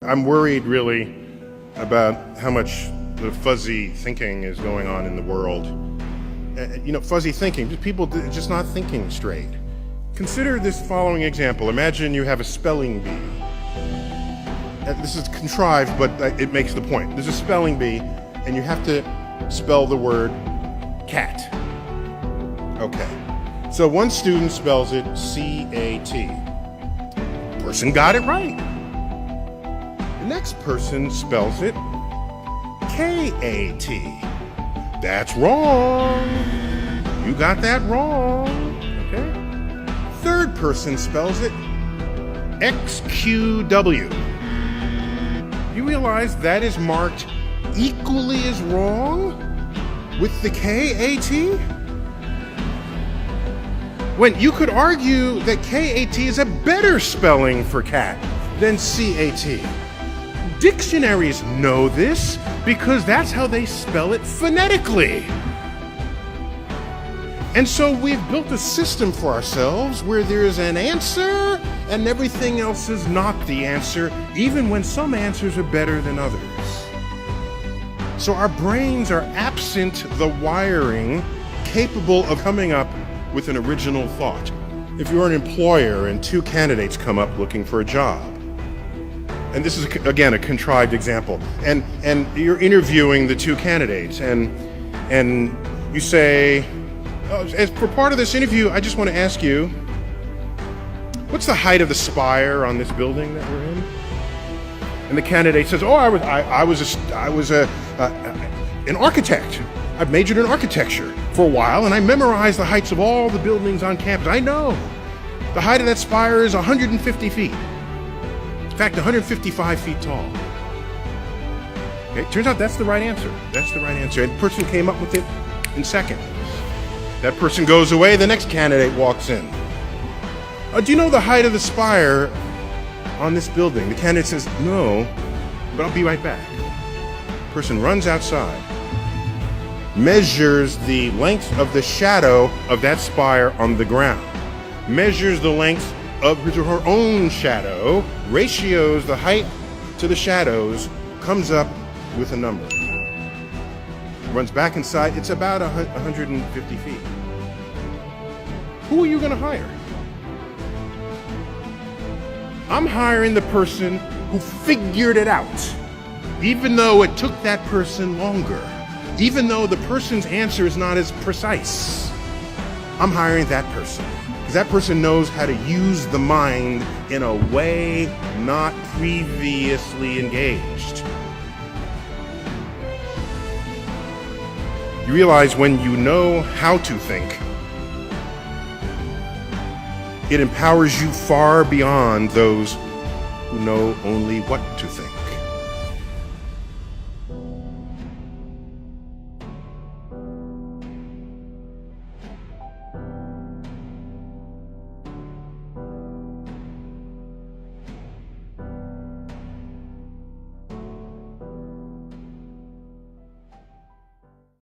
I'm worried really about how much the fuzzy thinking is going on in the world. Fuzzy thinking, people just not thinking straight. Consider this following example. Imagine you have a spelling bee. This is contrived, but it makes the point. There's a spelling bee, and you have to spell the word cat. Okay. So one student spells it C-A-T. Person got it right. The next person spells it K-A-T. That's wrong. You got that wrong. Okay. Third person spells it X-Q-W. You realize that is marked equally as wrong with the K-A-T? When you could argue that K-A-T is a better spelling for cat than C-A-T. Dictionaries know this because that's how they spell it phonetically. And so we've built a system for ourselves where there's an answer and everything else is not the answer, even when some answers are better than others. So our brains are absent the wiring capable of coming up with an original thought. If you're an employer and two candidates come up looking for a job, and this is, again, a contrived example, and you're interviewing the two candidates, and you say, as for part of this interview, I just want to ask you, what's the height of the spire on this building that we're in? And the candidate says, oh, I was an architect. I've majored in architecture for a while, and I memorized the heights of all the buildings on campus. I know the height of that spire is 150 feet. In fact, 155 feet tall. Okay, turns out that's the right answer. That's the right answer. And the person came up with it in seconds. That person goes away, the next candidate walks in. Do you know the height of the spire on this building? The candidate says, no, but I'll be right back. Person runs outside, measures the length of the shadow of that spire on the ground, measures the length of his or her own shadow, ratios the height to the shadows, comes up with a number. Runs back inside, it's about 150 feet. Who are you going to hire? I'm hiring the person who figured it out, even though it took that person longer, even though the person's answer is not as precise. I'm hiring that person, because that person knows how to use the mind in a way not previously engaged. You realize when you know how to think, it empowers you far beyond those who know only what to think.